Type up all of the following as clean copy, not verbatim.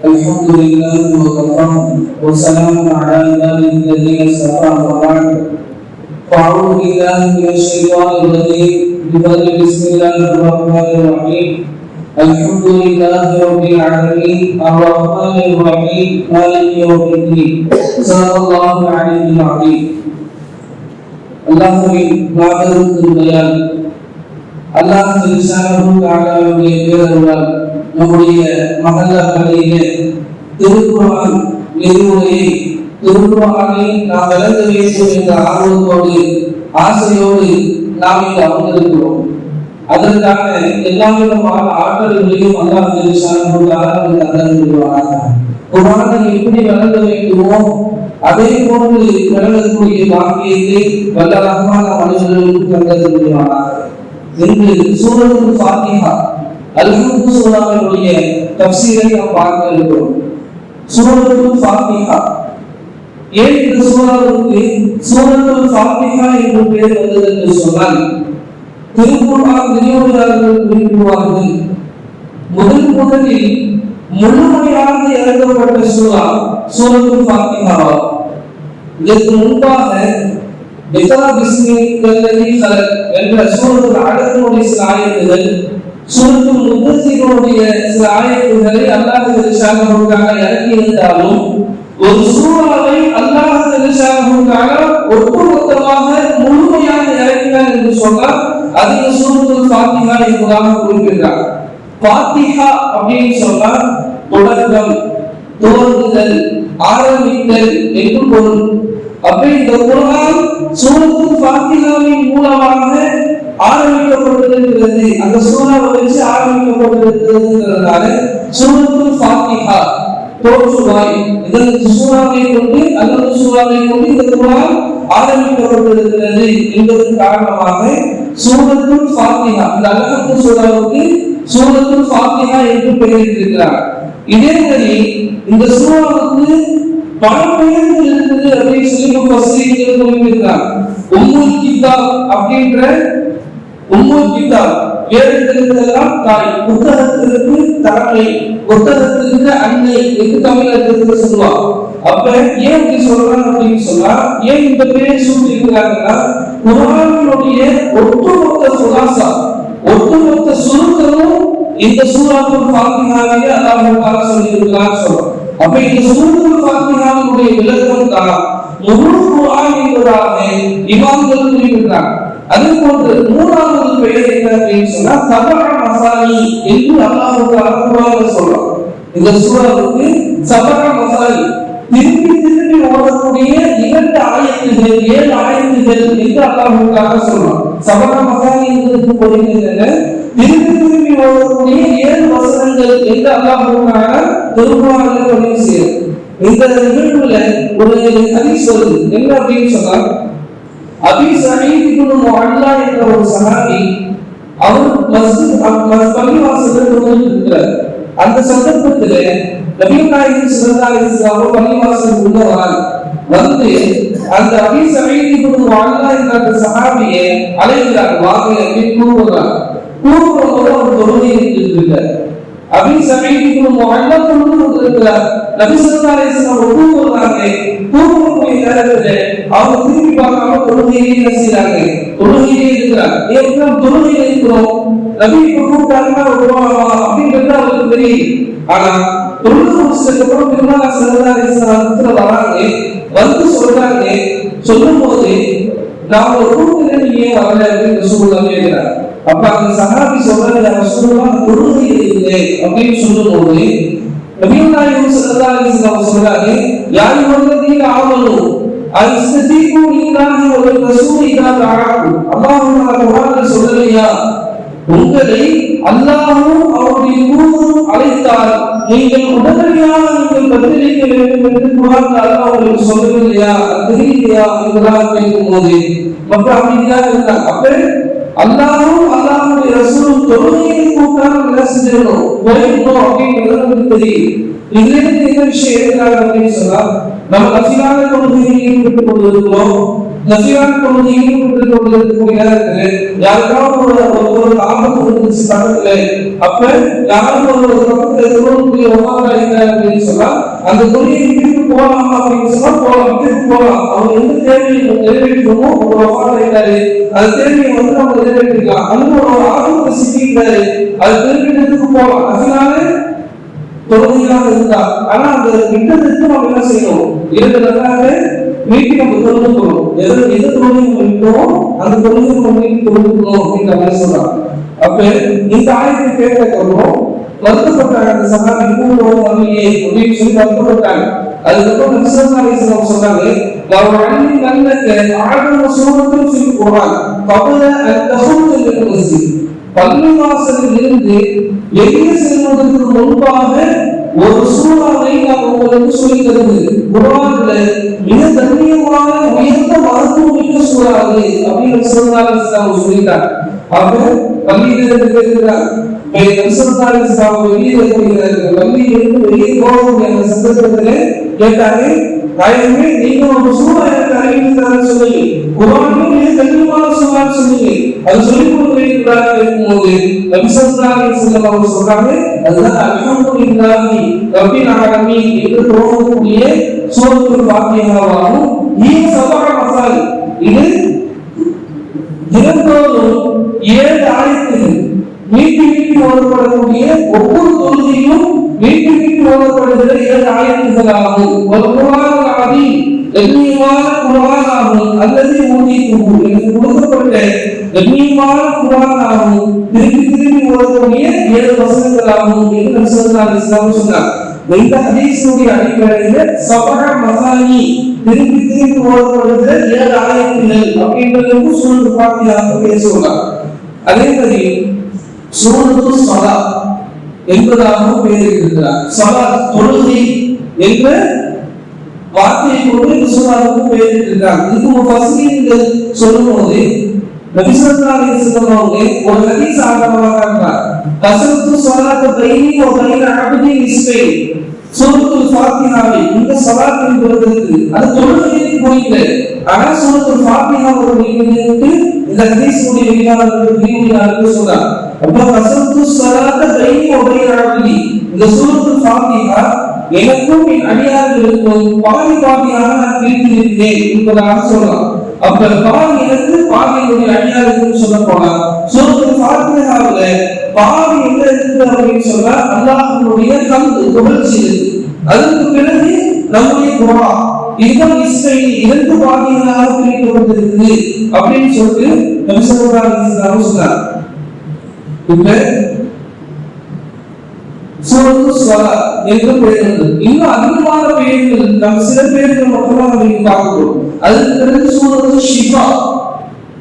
الحمد لله وكفى وسلام على عباده الذين اصطفى وبعد فأعوذ بالله من الشيطان الرجيم بفضل بسم الله الرحمن الرحيم الحمد لله رب العالمين الرحمن الرحيم مالك يوم الدين صلى الله عليه العظيم அல்லாஹ்வின் மாபெரும் அல்லாஹ் ஜல்லல்லாஹு தஆலாவுடைய பேரருளால் நம்முடைய மஹல்லா பள்ளியிலே திருக்குர்ஆன் நிறுவுரையை திருக்குர்ஆனை நாம் வளர்க்க வேண்டும் என்ற ஆர்வத்தோடு ஆசையோடு நாம் இங்கு அமர்ந்திருக்கிறோம். அதற்கான எல்லா விதமான ஆற்றல்களையும் அல்லாஹ் ஜல்லல்லாஹு தஆலா தந்திருக்கிறார். குர்ஆனை எப்படி வளர்க்க வேண்டுமோ அதே போன்று வளரக்கூடிய பாக்கியத்தை வல்ல ரஹ்மான் மனிதர்களுக்கு தந்திருக்கிறார். இன்று சூரத்துல் ஃபாத்திஹா அல்-ஹம்து சூராவுடைய தஃப்சீரை நாம் பார்க்க இருக்கிறோம். சூரத்துல் ஃபாத்திஹா ஏன் இந்த சூராவுக்கு சூரத்துல் ஃபாத்திஹா என்று பெயர் வந்தது என்று சொன்னால், திருக்குர்ஆன் விரிவுரையாளர்கள் குறிப்பிடுவார்கள், முதலில் முழுமையாக இறக்கப்பட்ட சூரா சூரத்துல் ஃபாத்திஹா. இதற்கு முன்பாக இக்ரா பிஸ்மில்லஹி ஹலக் என்ற சூரத்துல் அலக்னுடைய சில ஆயத்துகள், சூரத்துல் முத்தஸிருடைய சில ஆயத்துகளை அல்லாஹ் ஜல்லல்லாஹு தஆலா இறக்கியிருந்தாலும் ஒரு சூறாவை அல்லாஹ் ஜல்லல்லாஹு தஆலா ஒட்டுமொத்தமாக முழுமையாக இறக்கினார் என்று சொன்னால் அது சூரத்துல் ஃபாத்திஹா என்பதாக குறிப்பிடுகிறார். ஃபாத்திஹா அப்படின்னு சொன்னால் தொடக்கம், துவங்குதல், ஆரம்பித்தல் என்று பொருள். அப்படி இந்த குர்ஆன் சூரத்துல் ஃபாத்திஹாவின் மூலமாக ஆரம்பிக்கப்பட்டிருக்கிறது, அந்த சூறாவை வச்சு ஆரம்பிக்கப்பட்டிருக்கிறதுனால சூரத்துல் ஃபாத்திஹா தோற்றுவாய். இந்த சூறாவை கொண்டு அல்லது சூறாவை கொண்டு இந்த குர்ஆன் ஆரம்பிக்கப்பட்டிருக்கிறது என்பதன் காரணமாக சூரத்துல் ஃபாத்திஹா இந்த அல்-ஹம்து சூறாவுக்கு சூரத்துல் ஃபாத்திஹா என்று பெயரிட்டிருக்கிறார். இதே மாதிரி இந்த சூறாவுக்கு பல பெயர்கள் இருக்குது அப்படின்னு சொல்லி முஃபஸ்ஸிரீன்கள் குறிப்பிட்டிருக்கிறார். உம்முல் கிதாப் அப்படின்ற உம்முல் கிதாப் வேதத்திற்கெல்லாம் தாய், புத்தகத்திற்கு தலைமை, புத்தகத்திற்கு அன்னை என்று தமிழகத்திற்கு சொல்லுவாங்க. அப்ப ஏன் இப்படி சொல்றாங்க அப்படின்னு சொன்னா, ஏன் இந்த பெயரை சூட்டியிருக்கிறாங்கன்னா குர்ஆனுடைய ஒட்டுமொத்த சுலாசா, ஒட்டுமொத்த சுருக்கமும் இந்த சூரத்துல் ஃபாத்திஹாவிலே அல்லாஹ் தஆலா சொல்லியிருக்கிறார் சொல்றோம். அப்ப இந்த சூரத்துல் ஃபாத்திஹாவுடைய விளக்கம் தான் முழு குர்ஆன் என்பதாக இமாம்கள் குறிப்பிட்டாங்க. அதே போன்று மூன்றாவது பெயர் என்ன அப்படின்னு சொன்னா சபஅ மசானி என்று அல்லாஹ் தஆலா குர்ஆன்ல சொல்றான். இந்த சூராவுக்கு சபஅ மசானி, திருப்பி ஓதக்கூடிய 2 ஆயத்துகள், 7 ஆயத்துகள் என்று அல்லாஹ் தஆலா சொல்றான். சபஅ மசானி என்பதற்கு பொருள் என்ன? திருப்பி ஓதக்கூடிய 7 வசனங்கள் என்று அல்லாஹ் தஆலா திருக்குர்ஆனில் பதிவு செய்கிறார். இந்த நிகழ்வுல ஒரு ஹதீஸ் வருது. என்ன அப்படின்னு சொன்னா, அபீ சயீத் இப்னு முஅல்லா என்ற ஒரு சஹாபி, அவர் பள்ளிவாசலில் இருக்கிறார். அந்த சந்தர்ப்பத்தில் நபிகள் நாயகம் ஸல்லல்லாஹு அலைஹி வஸல்லம் பள்ளிவாசலுக்கு உள்ள வராங்க. வந்து அந்த அபீ சயீத் இப்னு முஅல்லா என்ற சஹாபியை அழைக்கிறார், வாங்க அப்படின்னு கூப்பிடுறாங்க. கூப்பிடும்போது அவர் தொழுகையில் இருக்கிறார். அபீ சயீத் இப்னு முஅல்லா இருக்கிறார். நபி ஸல்லல்லாஹு அலைஹி வஸல்லம் கூப்பிடுறாங்க. கூப்பிடக்கூடிய நேரத்தில் அவங்க திரும்பி பார்க்காம தொழுகையிலே செய்றாங்க, தொழுகையிலே இருக்கிறார். ஏன் தொழுகையிலே இருக்கிறோம், நபி கூப்பிட்டாங்கன்னா அப்படிங்கிறது அவருக்கு தெரியும். ஆனா தொழுகை முடிச்சதுக்கு அப்புறம் பெருமானார் ஸல்லல்லாஹு அலைஹி வஸல்லம் வராங்க. வந்து சொல்றாங்க, சொல்லும் போது நான் ஒரு கூப்பிட்டு நீங்க வரல அப்படின்னு ரசூலுல்லாஹ் கேட்கிறார். அப்ப அந்த சஹாபி சொல்றாங்க, ரசூலுல்லாஹ் தொழுகையிலே இல்லை அப்படின்னு சொல்லும் போது நபிகள் நாயகம் ஸல்லல்லாஹு அலைஹி வஸல்லம் சொல்றாங்க, யா அய்யுஹல்லதீன ஆமனூ அஸ்தஜீபு லில்லாஹி வ லிர்ரசூலி இதா தஆக்கும். அல்லாஹ் குர்ஆன்ல சொல்லலையா, உங்களை அல்லாஹ்வும் அவருடைய தூதரும் அழைத்தால் நீங்கள் உடனடியாக நீங்கள் பதிலளிக்க வேண்டும் என்று குர்ஆன்ல அல்லாஹ் உங்களுக்கு சொல்லவில்லையா, தெரியலையா என்றெல்லாம் கேட்கும்போது மக்கள் அமைதியாக இருந்தாங்க. அப்ப அல்லாஹ்வும் அல்லாஹ்வுடைய ரசூலும் தொழுகையை கூப்பிட்டாலும் என்ன செஞ்சிடணும், குறைக்கணும் அப்படிங்கிறது நமக்கு தெரியும். இதுலேருந்து என்ன விஷயம் எடுக்கிறாங்க அப்படின்னு சொன்னா, நம்ம கசிவான தொழுகையை ஈடுபட்டுக் கொண்டிருக்கிறோம். நஃபிலான தொழுகையில் ஈடுபட்டு கொண்டிருக்கக்கூடிய நேரத்தில் யாருக்காவது ஒரு ஆபத்து வந்துச்சு பக்கத்துல, அப்ப யாரும் ஒரு பக்கத்துல தொழுகைக்குரிய ஒவ்வாறாங்க அப்படின்னு சொன்னா அந்த தொழுகையை வீட்டுக்கு போகலாமா அப்படின்னு சொன்னா போகலாம், வீட்டுக்கு போகலாம். அவங்க எந்த தேவையை நிறைவேற்றணுமோ ஒரு ஒவ்வாறாரு அந்த தேவையை வந்து அவங்க நிறைவேற்றிக்கலாம். அந்த ஒரு ஆபத்து சிக்கிக்கிறாரு, அது தெரிவிக்கிறதுக்கு போகலாம். அதனால தொழுகையாக இருந்தா, ஆனா அந்த விட்டதுக்கு நம்ம என்ன செய்யணும், இரண்டு நாளாக வீட்டுக்கு நம்ம தொழுகணும். எது தொழுகை விட்டோமோ அந்த தொழுகை நம்ம வீட்டுக்கு தொழுகணும் அப்படின்ற மாதிரி சொல்றாங்க. அப்ப இந்த ஆயத்தை கேட்டதுக்கப்புறம் வருத்தப்பட்டாங்க. அந்த சகாபி வரலையே அப்படின்னு சொல்லி வருத்தப்பட்டாங்க. அதுக்கப்புறம் நபிசல்லாஹு சொன்னாங்க, சொல்லி போறாங்க பள்ளிவாசலில் இருந்து வெளியே செல்வதற்கு முன்பாக ஒரு சூறாவை நான் உங்களுக்கு சொல்லி தருவது. குர்ஆன்ல மிக கண்ணியமான உயர்ந்த மகத்துவம் மிக்க சூறாவு அப்படின்னு சொல்லிட்டார். அப்ப பள்ளியிலிருந்து கேட்கிறார், பள்ளியிலிருந்து வெளியே போகக்கூடிய அந்த சந்தர்ப்பத்திலே கேட்டாரு, நாயகமே நீங்க ஒரு சூறா எனக்கு அறிவிக்கிறான்னு சொல்லி குர்ஆனில் மிக கண்ணியமான சூறான்னு சொன்னீங்க, அது சொல்லிக் கொடுக்கிறீர்களாக இருக்கும்போது நபி சொல்றாங்க, அதுதான் அல்ஹம்துலில்லாஹி ரப்பில் ஆலமீன் என்று துவங்கக்கூடிய சூரத்துல் ஃபாத்திஹாவாகும். இது தினந்தோறும் 7 ஆயத்துகள் வீட்டு ஓதப்படக்கூடிய ஒவ்வொரு தொழுகையும் வீட்டு ஓதப்படுகிற 7 ஆயத்துகளாகும். ஒரு குர்ஆன் அதீம் கண்ணியமான குர்ஆன் ஆகும். அல்லது எனக்கு கொடுக்கப்பட்ட கண்ணியமான குர்ஆன் ஆகும். திருப்பி ஓதக்கூடிய 7 வசனங்களாகும் என்று நபி ஸல்லல்லாஹு அலைஹி வஸல்லம் சொன்னார். இந்த ஹதீஸுடைய அடிப்படையில் சபஹ மசானி திருப்பி ஓதப்படுகிற 7 ஆயத்துகள் அப்படின்றது சூரத்துல் ஃபாத்திஹாவை பேசுவாங்க. அதே மாதிரி சூரத்து ஸலா என்பதாக பெயரிட்டிருக்கிறார். ஸலா தொழுகை என்ற வார்த்தையை கொண்டு சூராவுக்கு பெயரிட்டிருக்கிறார். இதுக்கு முஃபஸ்ஸிரீன்கள் சொல்லும்போது நபி ஸல்லல்லாஹு அலைஹி வஸல்லம் ஒரு ஹதீஸ் ஆதாரமாக கஸரத்து ஸலாத் பைனி வ பைன அப்தி நிஸ்பை சூரத்துல் ஃபாத்திஹாவை இந்த ஸலாத் என்பதற்கு அது தொழுகையை குறிக்கிறது. ஆனா சூரத்துல் ஃபாத்திஹா ஒரு குறிப்பிட்டு இந்த ஹதீஸுடைய விரிவாளர்கள் சொல்றாங்க. அப்ப கஸரத்து ஸலாத் பைனி வ பைன அப்தி இந்த சூரத்துல் ஃபாத்திஹா எனக்கும் என் அடியார்களுக்கும் பாதியாக நான் பிரித்திருக்கிறேன் என்பதாக சொல்லலாம். அப்ப பாதி எனக்கு பாதியுடைய அடியார்களுக்கு சொல்ல போனா சூரத்துல் ஃபாத்திஹாவுல பாதி என்ன இருக்கு அப்படின்னு சொன்னா அல்லாஹ்வுடைய கல்வி புகழ்ச்சி இருக்கு. அதுக்கு பிறகு நம்முடைய துஆ இதுதான் இஸ்மை 2 பாதிகளாக பிரிக்கப்பட்டிருக்கு அப்படின்னு சொல்லிட்டு நபி ஸல்லல்லாஹு அலைஹி வஸல்லம் சொன்னார். இப்ப சூரத்து ஸலா என்று பெயர்கள் இன்னும் அதிகமான பெயர்கள் நம்ம சில பேர்கள் மட்டும்தான் நம்ம பார்க்கிறோம். அதுக்கு பிறகு சூரத்து ஷிஃபா,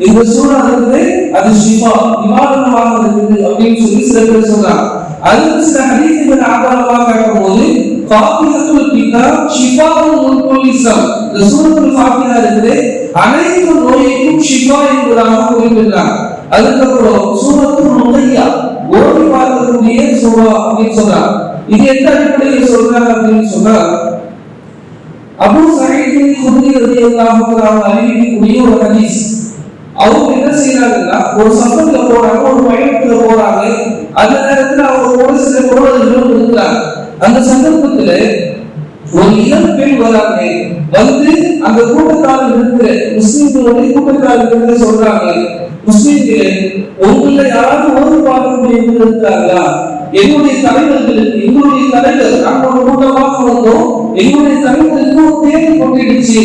இந்த சூரா இருக்குது அது ஷிஃபா நிவாரணமாக இருக்குது அப்படின்னு சொல்லி சில பேர் சொல்றாங்க. அதுக்கு சில ஹதீஸ்கள் ஆதாரமாக காட்டும்போது ஃபாத்திஹத்துல் கிதாப் ஷிஃபாஉன் மின் குல்லி ஸம், இந்த சூரத்துல் ஃபாத்திஹா இருக்குது அனைத்து நோய்களுக்கும் ஷிஃபா என்பதாக குறிப்பிடுறாங்க. அதுக்கப்புறம் சூரத்துல் ருக்கையா ஓடி பார்க்கக்கூடிய சூரா அப்படின்னு சொல்றாங்க. இது எந்த அடிப்படையில் சொல்றாங்க அப்படின்னு சொன்னா அபூ சயீத் குத்ரி ரலியல்லாஹு தஆலா அறிவிக்கக்கூடிய ஒரு ஹதீஸ். அவங்க என்ன செய்யறாங்கன்னா ஒரு சஃபர்ல போறாங்க, ஒரு பயணத்துல போறாங்க. அந்த நேரத்துல அவங்க ஒரு சில தோழர்களும் இருக்கிறாங்க. அந்த சந்தர்ப்பத்துல ஒரு இளம் பெண் வராங்க. வந்து அந்த கூட்டத்தாரில் இருக்கிற முஸ்லிம்களுடைய கூட்டத்தாரில் சொல்றாங்க, முஸ்லிம்களே உங்கள யாராவது ஓது பார்க்கக்கூடியவங்க இருக்கிறாங்களா? எங்களுடைய தலைவர் நாங்கள் ஒரு கூட்டமாக வந்தோம், எங்களுடைய தலைவருக்கு தேடி கொண்டிருச்சு.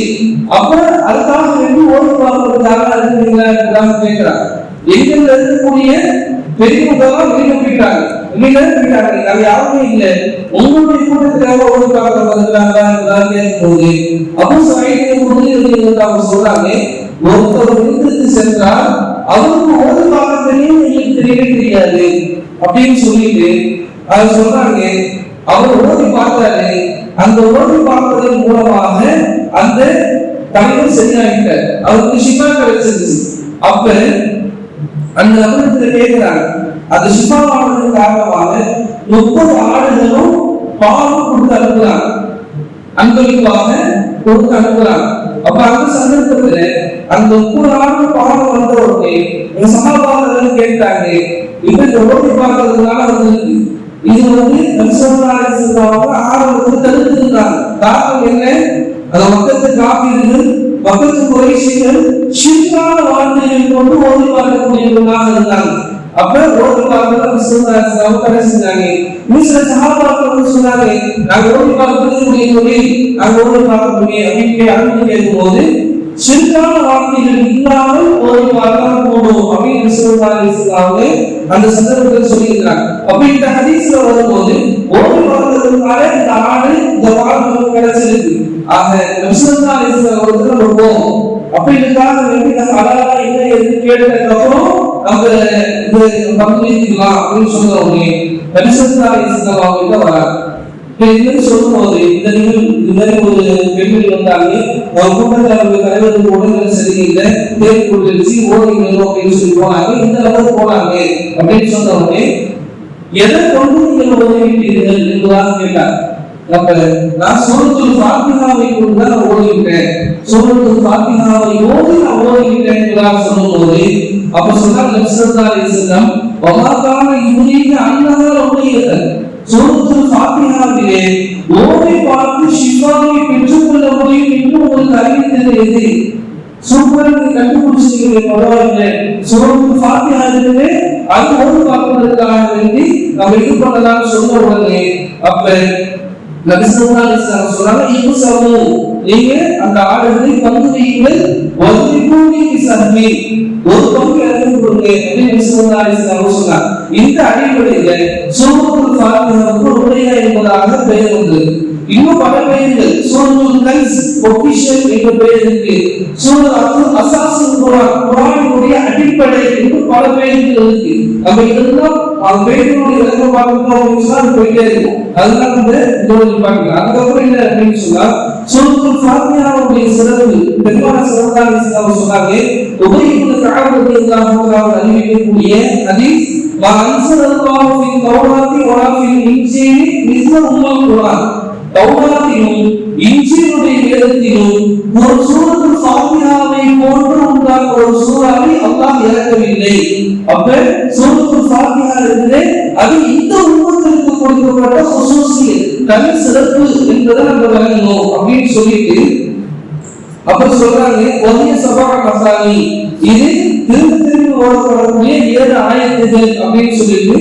அப்ப அதுக்காக வேண்டி ஓது பார்க்கறதுக்காக இருக்கிறீங்களா கேட்கிறாங்க. எங்கள்ல இருக்கக்கூடிய பெரியவங்கெல்லாம் வெளியில போயிட்டாங்க. அது யாருமே இல்லை, உங்களுடைய கூட்டத்துக்காக ஓது பார்க்க வந்துட்டாங்களா கேட்கும்போது அபூ சயீத் குத்ரி சொல்றாங்க, ஒருத்தர் விருந்துக்கு சென்றால் அவருக்கு ஓது பார்க்க தெரியும், எங்களுக்கு தெரியவே தெரியாது அப்படின்னு சொல்லிட்டு அது சொல்றாங்க. அவர் ஓதி பார்த்தாரு. அந்த ஓதி பார்ப்பதன் மூலமாக அந்த தலைவர் சரியாகிட்டார், அவருக்கு ஷிஃபா கிடைச்சிருச்சு. அப்ப அந்த நபருக்கு கேட்கிறாங்க, அந்த ஷிஃபாவானதன் காரணமாக 30 ஆடுகளும் பாலும் கொடுத்து அனுப்புறாங்க, அன்பளிப்பாக கொடுத்து அனுப்புறாங்க. அப்ப அந்த சந்தர்ப்பத்துல அந்த குர்ஆன் பாடம் வந்த உடனே சஹாபாக்கள் கேட்டாங்க, இப்ப இந்த ஓதி பார்க்கறதுனால வந்து இது வந்து நபிசல்லாஹு ஆரம்பத்தில் தடுத்திருந்தாங்க. காரணம் என்ன? அந்த மக்கத்து காப்பீர்கள், மக்கத்து குறைஷிகள் ஷிர்கான வார்த்தைகள் கொண்டு ஓதி பார்க்கக்கூடியவர்களாக இருந்தாங்க. அப்ப ஓதி பார்க்கறது நபிசல்லாஹு தடை செஞ்சாங்க. சில சஹாபாக்கள் சொன்னாங்க, நாங்க ஓதி பார்க்கறது முடியவில்லை, நாங்க ஓதி பார்க்க முடியும் அப்படின்னு அனுமதி கேட்கும்போது ஷிர்கான வார்த்தைகள் இல்லாமல் ஓதி பார்த்தால் போதும் அப்படின்னு நபிசல்லாஹு அந்த சந்தர்ப்பத்தில் சொல்லியிருக்கிறாங்க. அப்ப இந்த ஹதீஸ்ல வரும்போது ஓடி பார்க்கிறதுனால இந்த ஆடு இந்த வாழ்க்கை கிடைச்சிருக்கு. ஆக நபிசல்லாஹு அவர்கள் நம்ம போவோம். அப்ப இதுக்காக வேண்டி நம்ம அழகா என்ன எது கேட்டதுக்கு அப்புறம் நம்ம இது பங்குலாம் அப்படின்னு சொன்ன உடனே நபிசல்லாஹு அவங்க வராங்க. இது சொல்லும் போது இந்த மாதிரி ஒரு பெண்மணி வந்தாங்க, ஒரு கூட்டத்தில் தலைவருக்கு உடல்நிலை சரியில்லை, தேர்வு கொண்டுச்சு ஓடிக்கணும் அப்படின்னு சொல்லி போனாங்க. இந்த அளவுக்கு போனாங்க அப்படின்னு சொன்ன உடனே எதை கொண்டு நீங்கள் ஓடிவிட்டீர்கள் என்பதாக கேட்டாங்க. அப்ப நான் சூரத்துல் ஃபாத்திஹாவை கொண்டு தான் ஓடிவிட்டேன், சூரத்துல் ஃபாத்திஹாவை ஓடி நான் ஓடிவிட்டேன் என்பதாக சொல்லும் போது அப்ப சொன்னாங்க நபி ஸல்லல்லாஹு அலைஹி வஸல்லம் வமாகான யுரீது அன்னஹா ரவுலியத்தன், சூரத்துல் ஃபாத்திஹாவிலே ஓதி பார்த்து ஷிஃபாவை பெற்றுக்கொள்ள முடியும் என்று உங்களுக்கு அறிவித்தது எது? சூப்பராக கண்டுபிடிச்சிருக்கீங்க, பரவாயில்லை. சூரத்துல் ஃபாத்திஹாவிலே அது ஓதி பார்ப்பதற்காக வேண்டி நம்ம இது பண்ணலாம் சொன்ன உடனே அப்ப நபி ஸல்லல்லாஹு அலைஹி வஸல்லம் சொல்றாங்க, இப்சமு, நீங்க அந்த ஆடுகளை பங்கு வையுங்கள், வல்லிபூனி பிஸஹ்மி, ஒரு பங்கு எனக்கு கொடுங்க அப்படின்னு நபி ஸல்லல்லாஹு அலைஹி வஸல்லம் சொன்னாங்க. இந்த அடிப்படையில சூரத்துல் ஃபாத்திஹாவுக்கு ருபையா என்பதாக பெயர் உண்டு. இன்னும் பல பெயர்கள், சூரத்துல் கன்ஸ் பொக்கிஷன் என்ற பெயர் இருக்கு, சூரத்துல் அஸாஸுல் குர்ஆன் குர்ஆனுடைய அடிப்படை என்று பல பெயர்கள் இருக்கு. நம்ம இதெல்லாம் அந்த பெயர்களுடைய விளக்கம் பார்க்கணும் அப்படின்னு சொன்னா அது போயிட்டே இருக்கும். அதெல்லாம் வந்து இதோட பார்க்கலாம். அதுக்கப்புறம் என்ன அப்படின்னு சொன்னா சூரத்துல் ஃபாத்திஹாவுடைய சிறப்பு பெருமான ஸல்லல்லாஹு அலைஹி வஸல்லம் சொன்னாங்க, உபை இப்னு கஅப் ரலியல்லாஹு தஆலா அறிவிக்கக்கூடிய ஹதீஸ், வா அன்ஸலல்லாஹு ஃபீ தௌராத்தி வ ஃபில் இன்ஜீலி மிஸ்ல உம்முல் குர்ஆன், தௌராத்திலும் இன்ஜீலுடைய வேதத்திலும் ஒரு சூரத்துல் ஃபாத்திஹாவை போன்று உண்டான ஒரு சூறாவை அல்லாஹ் இறக்கவில்லை. அப்ப சூரத்துல் ஃபாத்திஹா இருக்கிறது அது இந்த உம்மத்திற்கு கொடுக்கப்பட்ட ஹுசூசியத், தனி சிறப்பு என்பதை நம்ம விளங்கணும் அப்படின்னு சொல்லிட்டு அப்ப சொல்றாங்க, ஒதிய சபா மசானி, இது திரும்ப ஓடப்படக்கூடிய 7 ஆயத்துகள் அப்படின்னு சொல்லிட்டு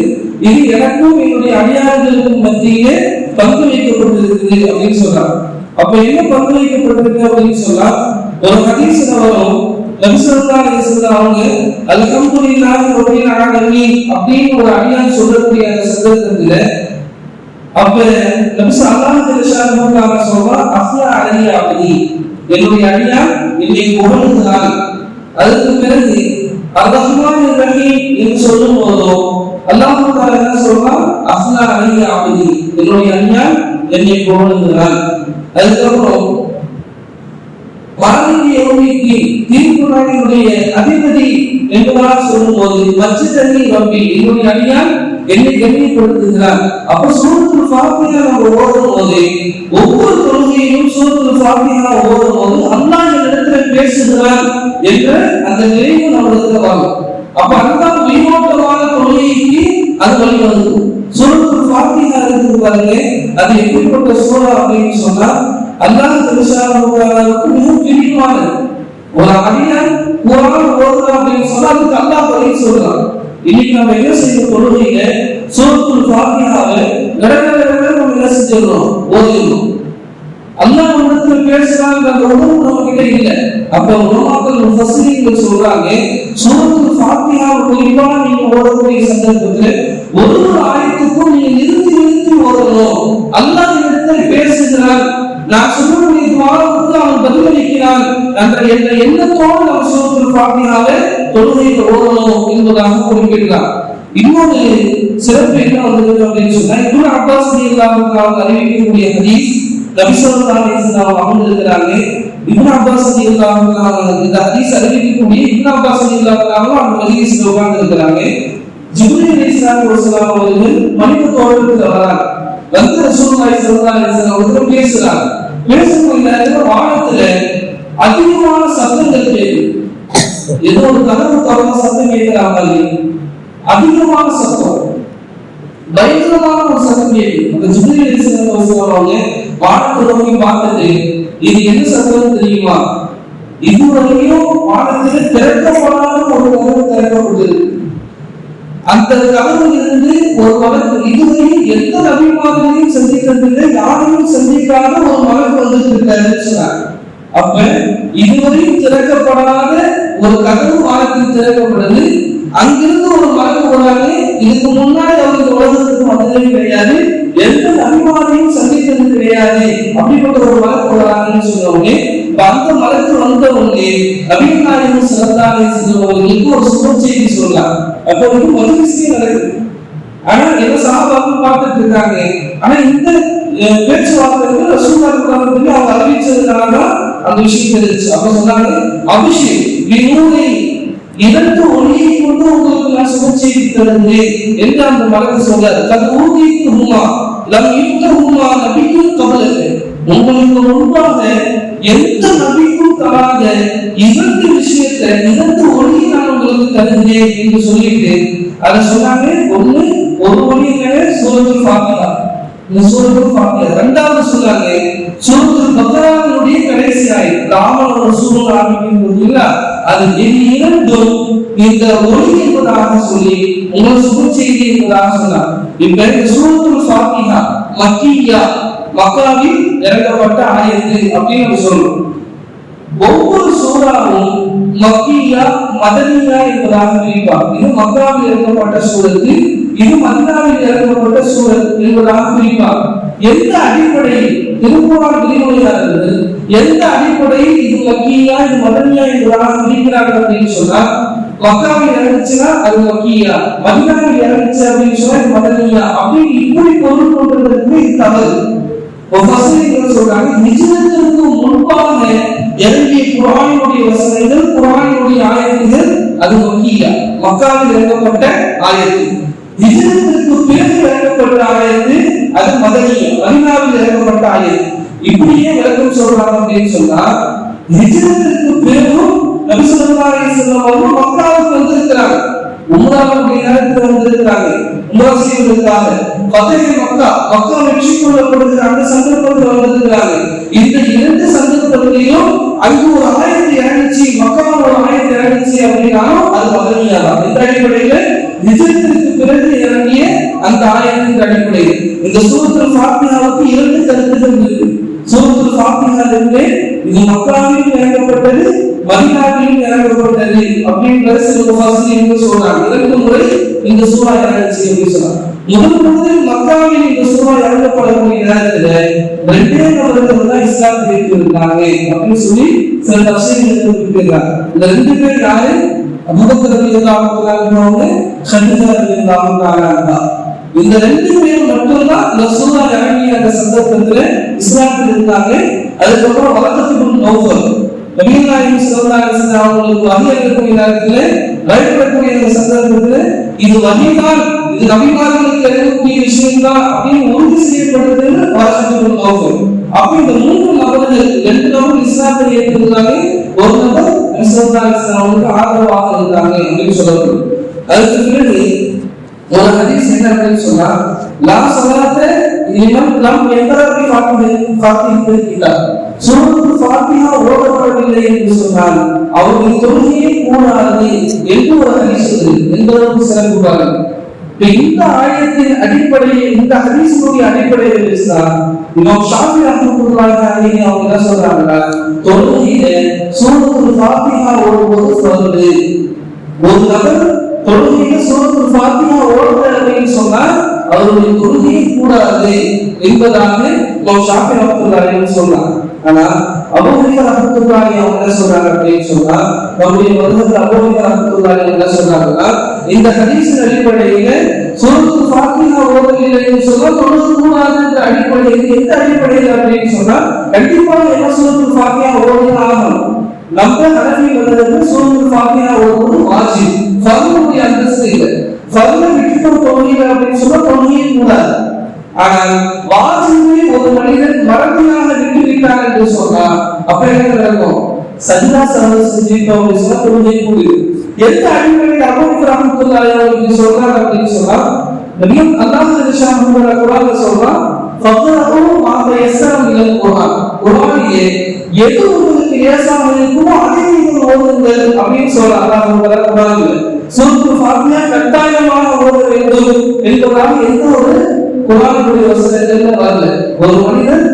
இது எனக்கும் என்னுடைய அடியார்களுக்கும் மத்தியிலே பங்கு வைக்கப்பட்டிருக்குது அப்படின்னு சொல்றாங்க. அப்ப என்ன பங்கு வைக்கப்பட்டிருக்கு அப்படின்னு சொன்னா ஒரு ஹதீஸ்ல வரும், நபி ஸல்லல்லாஹு அலைஹி வஸல்லம் அவங்க அல்ஹம்துலில்லாஹி ரப்பில் ஆலமீன் அப்படின்னு ஒரு அடியான் சொல்லக்கூடிய அந்த சந்தர்ப்பத்துல அப்ப நபி ஸல்லல்லாஹு அலைஹி வஸல்லம் சொல்றா, அஃலா அலைஹி அப்தி, என்னுடைய அடியான் என்னை புகழ்கிறான். அதுக்கு பிறகு அர்-ரஹ்மான் ரஹீம் என்று சொல்லும் போதோ அல்லாஹ் தஆலா என்ன சொல்றான், அஃலா அலைஹி அப்தி, என்னுடைய அடியான் என்னை புகழ்கிறான். அதுக்கப்புறம் தீர்ப்பு நாளினுடைய அதிபதி என்பதாக சொல்லும் போது மஸ்ஜிதனி ரப்பி, என்னுடைய அடியான் என்னை கண்ணியப்படுத்துகிறார். அப்ப சூரத்துல் ஃபாத்திஹா நம்ம ஓதும் போது ஒவ்வொரு தொழுகையிலும் சூரத்துல் ஃபாத்திஹா ஓதும் போது அல்லாஹ் என்னிடத்துல பேசுகிறான் என்ற அந்த நினைவு நம்மளுக்கு வரும். அப்ப அந்த உயிரோட்டமான தொழுகைக்கு அது வழிவகுது. சூரத்துல் ஃபாத்திஹா இருக்கு பாருங்க, அது எப்படிப்பட்ட சூரா அப்படின்னு சொன்னா அல்லாஹ் தஆலாவுக்கு மிக பிடித்தமானது. ஒரு அடியான் குர்ஆன் ஓதுறா அப்படின்னு சொன்னா அதுக்கு அல்லாஹ் பதில் சொல்றான். இன்னைக்கு நம்ம என்ன செய்யணும், தொழுகையில சூரத்துல் ஃபாத்திஹாவை கடகடகட நம்ம என்ன செஞ்சிடறோம், ஓதிடணும். அல்லாஹ் நம்மளுக்கு பேசுறாங்க அந்த உணர்வு நம்ம கிட்ட இல்ல. அப்ப உலமாக்கள் முஃபஸ்ஸிரீன்கள் சொல்றாங்க, சூரத்துல் ஃபாத்திஹாவை குறிப்பா நீங்க ஓதக்கூடிய சந்தர்ப்பத்துல ஒரு ஆயத்துக்கும் நீங்க நிறுத்தி நிறுத்தி ஓதணும். அல்லாஹ் இடத்துல பேசுகிறான், நான் சொல்லக்கூடிய துஆவுக்கு அவன் பதிலளிக்கிறான் என்ற எண்ணத்தோடு நம்ம சூரத்துல் ஃபாத்திஹாவை தொழுகையில ஓதணும் என்பதாக குறிப்பிடுகிறார். இன்னொரு சிறப்பு என்ன வந்திருக்கு அப்படின்னு சொன்னா இப்னு அப்பாஸ் ரலியல்லாஹு தஆலா அறிவிக்கக்கூடிய ஹதீஸ், நபி ஸல்லல்லாஹு அலைஹி வஸல்லம் அவங்க இருக்கிறாங்க. இப்னு அப்பாஸ் ரலியல்லாஹு தஆலா இந்த ஹதீஸ் அறிவிக்கக்கூடிய இப்னு அப்பாஸ் ரலியல்லாஹு தஆலா அந்த மஜ்லிஸ்ல உட்கார்ந்து இருக்கிறாங்க. ஜிப்ரீல் அலைஹிஸ்ஸலாத்து வஸலாம் அவர்கள் மனித தோற்றத்துல வராங்க. வந்து ரசூலுல்லாஹி ஸல்லல்லாஹு அலைஹி வஸல்லம் அவர்கள் பேசுறாங்க. பேசும்போது வானத்துல அதிகமான சத்தங்கள் கேட்கும். ஏதோ ஒரு கதவு திறந்த சத்தம் கேட்கிறாங்க, அதிகமான சத்தம், பயங்கரமான ஒரு சத்தம் கேட்கும். அந்த ஜிப்ரீல் சொல்லுவாங்க, வானத்தை நோக்கி பார்த்துட்டு இது என்ன சத்தம் தெரியுமா? இதுவரையும் வானத்தில் திறக்கப்படாத ஒரு கதவு திறக்கப்பட்டது. அந்த கதவில் இருந்து ஒரு மகன் இதுவரையும் எந்த நபிமார்களையும் சந்திக்கிறதில்லை, யாரையும் சந்திக்காத ஒரு மகன் வந்துட்டு சொன்னார். அப்ப இதுவரையும் திறக்கப்படாத ஒரு கதவு வானத்தில் திறக்கப்படுது. அங்கிருந்து ஒரு மகன் போறாங்க. இதுக்கு முன்னாடி அவருக்கு உலகத்துக்கு வந்ததே கிடையாது, எந்த நபிமாரையும் சந்தித்தது கிடையாது. அப்படிப்பட்ட ஒரு மகன் போறாங்கன்னு சொன்னவங்க அந்த மலக்கு வந்த உடனே நபிகள் நாயகம் ஸல்லல்லாஹு அலைஹி வஸல்லம் அவர்களுக்கு ஒரு சுப செய்தி சொல்லலாம். அப்போ ஒரு மஜ்லிஸே நடக்குது. ஆனா என்ன சஹாபாக்கள் பார்த்துட்டு இருக்காங்க. ஆனா இந்த பேச்சுவார்த்தைகள் ரசூலுல்லாஹி அவங்க அறிவிச்சதுனால அந்த விஷயம் தெரிஞ்சு. அப்ப சொன்னாங்க, அபிஷேக் வினூரை இரண்டு ஒளியை கொண்டு உங்களுக்கு நான் சுப செய்தி தருகிறேன் என்று அந்த மலக்கு சொல்றாரு. அது ஊதிக்கு ஹுமா லம் யுக்த ஹுமா நபிக்கும் கபலக்கு, உங்களுக்கு முன்பாக எந்த நபிக்கும் தராத இரண்டு விஷயத்தை, இரண்டு ஒளியை நான் உங்களுக்கு தருகிறேன் என்று சொல்லிட்டு அதை சொன்னாங்க. ஒரு ஒளியில சூரத்துல் ஃபாத்திஹா, இந்த சூரத்துல் ஃபாத்திஹா. இரண்டாவது சொன்னாங்க சூரத்துல் பக்ராவுடைய கடைசி ஆயத் ராமனோட சூரத் ஆரம்பிக்கும் இல்ல, அது இரண்டும் இந்த ஒளி என்பதாக சொல்லி உங்கள் சுப செய்தி என்பதாக சொன்னார். இப்ப இந்த சூரத்துல் ஃபாத்திஹா மக்கியா, மக்காவில் இறங்கப்பட்ட ஆயத்து அப்படின்னு நம்ம சொல்றோம். ஒவ்வொரு சூறாவும் மக்கியா மதனியா என்பதாக பிரிப்பார். இது மக்காவில் இறங்கப்பட்ட சூரத்து, இது மதீனாவில் இறங்கப்பட்ட சூரத் என்பதாக பிரிப்பார். எந்த அடிப்படையில் திருக்குர்ஆன் விரிவுரையாளர்கள் எந்த அடிப்படையில் இது மக்கியா இது மதனியா என்பதாக பிரிக்கிறார்கள் அப்படின்னு சொன்னா, மக்காவில் இறங்குச்சுன்னா அது மக்கியா, மதீனாவில் இறங்குச்சு அப்படின்னு சொன்னா இது மதனியா, அப்படின்னு இப்படி பொருள் கொண்டிருக்கிறது இது தவறு. சொல்றாங்க, ஹிஜ்ரத்துக்கு முன்பாக இறங்கிய குர்ஆனுடைய வசனங்கள், குர்ஆனுடைய ஆயத்துகள் அது மக்கியா, மக்காவில் இறங்கப்பட்ட ஆயத்து. ஹிஜ்ரத்துக்கு பிறகு இறங்கப்பட்ட ஆயத்து அது மதனியா, மதீனாவில் இறங்கப்பட்ட ஆயத்து. இப்படியே விளக்கம் சொல்றாங்க அப்படின்னு சொன்னா, ஹிஜ்ரத்துக்கு பிறகும் நபி ஸல்லல்லாஹு அலைஹி வஸல்லம் அவர்கள் மக்காவுக்கு வந்திருக்கிறாங்க, உம்ராவுடைய நேரத்தில் வந்திருக்கிறாங்க, உம்ரா செய்வதற்காக. மக்கா வெற்றி கொள்ளப்படுகிற அந்த சந்தர்ப்பத்தில் வந்திருக்கிறாங்க. இந்த இரண்டு சந்தர்ப்பத்திலையும் அங்கு ஒரு ஆயத்து இறங்கிச்சு, மக்காவில் ஒரு ஆயத்து இறங்கிச்சு அப்படின்னாலும் அது மதனியா தான். இந்த அடிப்படையில ஹிஜ்ரத்துக்கு பிறகு இறங்கிய அந்த ஆயத்தின் அடிப்படையில் இந்த சூரத்துல் ஃபாத்திஹாவுக்கு இரண்டு கருத்துக்கள் இருக்கு. சூரத்துல் ஃபாத்திஹாவிலே இது மக்காவில் இறங்கப்பட்டது, மதீனாவில் இறங்கப்பட்டது அப்படின்றது சில முஃபஸ்ஸிரீன்கள் சொல்றாங்க. இரண்டு முறை இந்த சூரா இறங்கிச்சு அப்படின்னு சொல்றாங்க. முதலில் மக்காவில் இந்த சூரா இறங்கப்படக்கூடிய நேரத்துல ரெண்டே நபர்கள் தான் இஸ்லாத்தை ஏற்றிருக்காங்க அப்படின்னு சொல்லி சில தஃசீர்கள் குறிப்பிட்டிருக்காங்க. இந்த ரெண்டு பேர் யாரு? அபூபக்கர் ரலியல்லாஹு அன்ஹு, கதீஜா ரலியல்லாஹு அன்ஹா. இந்த ரெண்டு பேரும் மட்டும்தான் இந்த சூரா இறங்கிய அந்த சந்தர்ப்பத்துல இஸ்லாத்தில் இருந்தாங்க. அதுக்கப்புறம் வலக்கத் இப்னு நௌஃபல் நபிகள் நாயகம் ஸல்லல்லாஹு அலைஹி வஸல்லம் அவங்களுக்கு வஹி இறங்கக்கூடிய நேரத்துல பயப்படக்கூடிய அந்த சந்தர்ப்பத்துல இது வஹிதான், இது நபிமார்களுக்கு இறங்கக்கூடிய விஷயம் தான் அப்படின்னு உறுதி செய்யப்பட்டதுன்னு வலக்கத் இப்னு நௌஃபல். அப்ப இந்த மூன்று நபர்கள், ரெண்டு நபர் இஸ்லாத்தை ஏற்றிருந்தாங்க, ஒரு நபர் நபி ஸல்லல்லாஹு அலைஹி வஸல்லம் அவங்களுக்கு ஆதரவாக இருந்தாங்க அப்படின்னு சொல்லப்படுது. அதுக்கு பிறகு ஒரு ஹதீஸ் என்ன அப்படின்னு சொன்னா, லா ஸலாத்த லிமன் லம் யக்ரா பி ஃபாத்திஹாத்தில் கிதாப், சூரத்துல் ஃபாத்திஹா ஓதப்படவில்லை என்று சொன்னால் அவருக்கு தொழுகையே கூடாது என்று ஒரு ஹதீஸ் இருக்கு. எந்த அளவுக்கு சிறப்பு பாருங்க. இந்த ஆயத்தின் அடிப்படையில், இந்த ஹதீஸுடைய அடிப்படையில் பேசினா இமாம் ஷாஃபி ரஹ்மத்துல்லாஹி அலைஹி அவங்க என்ன சொல்றாங்கன்னா, தொழுகையில சூரத்துல் ஃபாத்திஹா ஓதுவது ஃபர்து. ஒரு நபர் தொழுகையில சூரத்துல் ஃபாத்திஹா ஓதுறார் அப்படின்னு சொன்னா அவருடைய தொழுகை கூடாது என்பதாக இமாம் ஷாஃபி ரஹ்மத்துல்லாஹி அலைஹி சொல்றாங்க. ஆனா அபூ ஹனீஃபா ரஹ்மத்துல்லாஹி அவங்க என்ன சொல்றாங்க அப்படின்னு சொன்னா, நம்முடைய மதுஹப் அபூ ஹனீஃபா ரஹ்மத்துல்லாஹி என்ன சொல்றாங்கன்னா, இந்த ஹதீஸின் அடிப்படையில சூரத்துல் ஃபாத்திஹா ஓதவில்லை என்று சொன்னா தொழுகை கூடாதுன்ற அடிப்படையில், எந்த அடிப்படையில் அப்படின்னு சொன்னா கண்டிப்பாக என்ன சூரத்துல் ஃபாத்திஹா ஓதுனா ஆகணும். நம்ம ஹனஃபி மதத்துல சூரத்துல் ஃபாத்திஹா ஓதுவது வாஜிப், ஃபர்துடைய அந்தஸ்து இல்லை. ஃபர்தை விட்டுட்டு தொழுகை அப்படின்னு சொன்னா தொழுகை கூடாது. ஆனால் வாஜிபை ஒரு மனிதன் மரபியாக விட்டுவிட்டார் என்று சொன்னா அப்ப என்ன நடக்கும்? சஜ்தா செஞ்சிருக்கோம் அப்படின்னு சொன்னா தொழுகை கூடுது. எந்த அடிப்படையில் அபூ ரஹ்மத்துல்லாஹி அலைஹி சொல்றாங்க அப்படின்னு சொன்னா, நபியும் அல்லாஹ் ஜல்லல்லாஹு குர்ஆன்ல சொல்றான், ஃபக்ரஹு மா தயஸ்ஸர மினல் குர்ஆன், குர்ஆனிலே எது உங்களுக்கு லேசாக இருக்குமோ அதை நீங்கள் ஓதுங்கள் அப்படின்னு சொல்றான் அல்லாஹ் குர்ஆன்ல. சூரத்துல் ஃபாத்திஹா கட்டாயமாக ஓத வேண்டும் என்பதாக எந்த ஒரு குர்ஆனுடைய வசனங்கள்ல வரல. ஒரு மனிதன்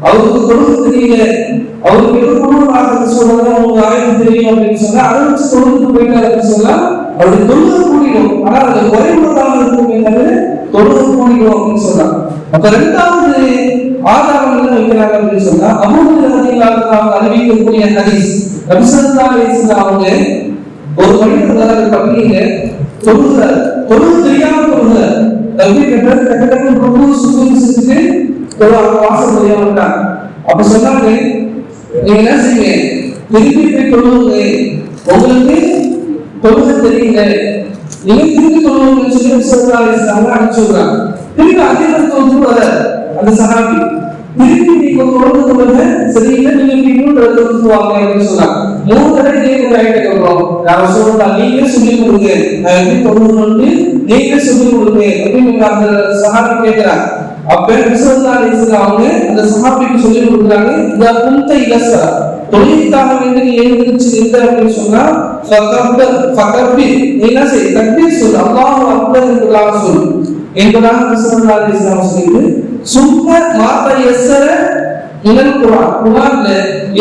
அவருக்கு தொழுகை தெரியல, அவருக்கு எது குழுவாக சொல்றாங்க உங்களுக்கு ஆயுதம் தெரியும் அப்படின்னு சொன்னா அதை வச்சு தொழுதுக்கு போயிட்டாரு அப்படின்னு சொன்னா அவருடைய தொழுகை கூடிடும். ஆனா அது குறைமுறையாக இருக்கும் என்பது தொழுகை கூடிடும் அப்படின்னு சொல்றாங்க. அப்ப இரண்டாவது ஆதாரம் என்ன வைக்கிறாங்க அப்படின்னு சொன்னா, அபூ ஹுரைரா அறிவிக்கக்கூடிய ஹதீஸ், நபி ஸல்லல்லாஹு அலைஹி வஸல்லம் அவங்க ஒரு மனிதர் பள்ளியில தொழுகிறார், தொழுகை தெரியாம தொழுகிறார், டக்கு ருக்கு சுஜூத் செஞ்சுட்டு வாசல் வழியா வந்தாங்க. அப்ப சொன்னாங்க, நீங்க என்ன செய்யுங்க, திருப்பி போய் தொழுவுங்க, உங்களுக்கு தொழுகை தெரியல, நீங்க திருப்பி தொழுவுங்கன்னு சொல்லி சொல்றாங்க அனுப்பிச்சுடுறாங்க. திருப்பி அதே வந்து வர அந்த சஹாபி திருப்பி நீங்க தொழுது சரியில்லை, நீங்க இன்னும் தொழுவாங்க அப்படின்னு சொன்னாங்க. 3 தடவை இதே ஆயிட்டு இருக்கிறோம். நான் சொல்றேன், நீங்க சொல்லி கொடுங்க, நான் எப்படி தொழுகணும்னு நீங்க சொல்லி கொடுங்க அப்படின்னு அந்த சஹாபி கேட்கிறாங்க. அப்ப அவங்க அந்த சஹாபிக்கு சொல்லி கொடுக்குறாங்க, இந்த குந்த இலசா தொழிலுக்காக வேண்டி நீ எழுந்திருச்சு நின்ற அப்படின்னு சொன்னா என்ன செய்ய தக்பீர் சொல்லு, அல்லாஹு அக்பர் என்பதாக சொல்லு என்பதாக சொல்லிட்டு சும்ம மாத்த எஸ்ஸர இலல் குர்ஆன், குர்ஆன்ல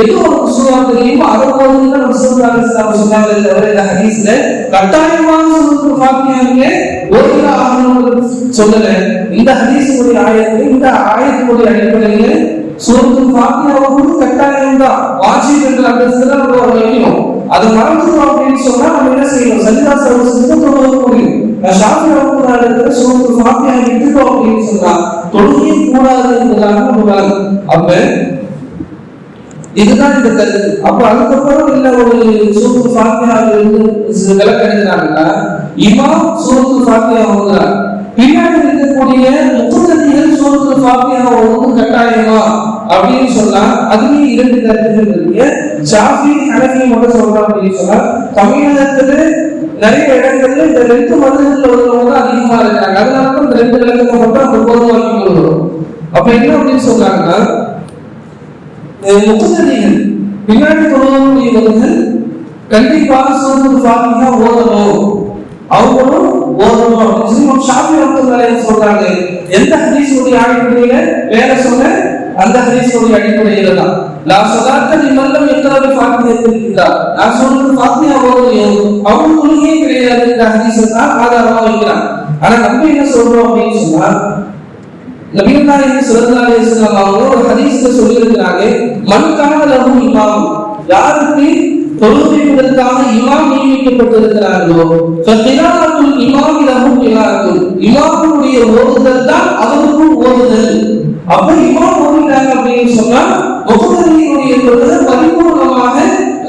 எது ஒரு சூரா தெரியுமோ அதை போதுன்னு ரசூலுல்லாஹி சொன்னாங்க. இந்த ஹதீஸ்ல கட்டாயமாக சூரத்துல் ஃபாத்திஹாவிலே ஓதுற ஆகணும்னு சொல்லல. இந்த ஹதீஸுடைய ஆயத்தில் இந்த ஆயத்துடைய அடிப்படையில் சூரத்துல் ஃபாத்திஹாவுக்கு கட்டாயம் தான், வாஜிப் என்ற அர்த்தத்துல நம்ம வைக்கணும். அது மறந்துட்டோம் அப்படின்னு சொன்னா நம்ம என்ன செய்யணும், சஜ்தா செஞ்சு தொழுக முடியும். ஷாஃபி ரஹ்மத்துல்லாஹி சூரத்துல் ஃபாத்திஹா விட்டுட்டோம் அப்படின்னு சொன்னா தொழுகை கூடாது என்பதாக சொல்றாங்க. அப்ப இதுதான் இந்த கருத்து. அப்ப அதுக்கப்புறம் இல்ல ஒரு சூரத்துல் ஃபாத்திஹால இருந்து விளக்கம் எழுதுறாங்கன்னா, இமாம் சூரத்துல் ஃபாத்திஹா ஓதுறாங்க, பின்னாடி இருக்கக்கூடிய முத்ததிகள் சூரத்துல் ஃபாத்திஹா ஓதுறது கட்டாயமா அப்படின்னு சொன்னா அதுலயும் 2 கருத்துகள் இருக்கு. ஷாஃபி ஹனஃபி மட்டும் சொல்றாங்க அப்படின்னு சொன்னா, தமிழகத்துல நிறைய இடங்கள்ல இந்த 2 மதங்கள்ல உள்ளவங்க அதிகமா இருக்காங்க, அதனால இந்த 2 விளக்கத்தை மட்டும் அந்த பொதுவாக்கி கொள்கிறோம். அப்ப என்ன அப்படின்னு சொல்றாங்கன்னா, முத்ததிகள் பின்னாடி கொள்ளக்கூடியவர்கள் கண்டிப்பாக சூரத்துல் ஃபாத்திஹா ஓதணும், அவங்களும் ஓதணும் அப்படின்னு சொல்லி ஷாஃபி ரஹ்மத்துல்லாஹி சொல்றாங்க. எந்த ஹதீஸுடைய அடிப்படையில வேற சொன்ன அந்த ஹதீஸுடைய அடிப்படையில தான் லா ஸலாத்த லிமன் லம் யக்ரா பி ஃபாத்திஹத்தில் கிதாப், நான் சொல்றது ஃபாத்திஹா ஓதணும் அவங்க தொழுகையே கிடையாது இந்த ஹதீஸை தான் ஆதாரமா வைக்கிறாங்க. ஆனா நம்ம என்ன சொல்றோம் அப்படின்னு சொன்னா, நபியுல்லாஹி ஸல்லல்லாஹு அலைஹி வஸல்லம் அவங்க ஒரு ஹதீஸ்ல சொல்லி இருக்கிறாங்க, மன் கான லஹு இமாம், யாருக்கு தொழுகைகளுக்காக இமாம் நியமிக்கப்பட்டிருக்கிறார்களோ ஃபகிராத்துல் இமாம் லஹு கிராத்துல், இமாமுடைய ஓதுதல் தான் அவருக்கும் ஓதுதல். அப்ப இமாம் ஓதுறாங்க அப்படின்னு சொன்னா முஹம்மதியுடைய தொழுகை பரிபூர்ணமாக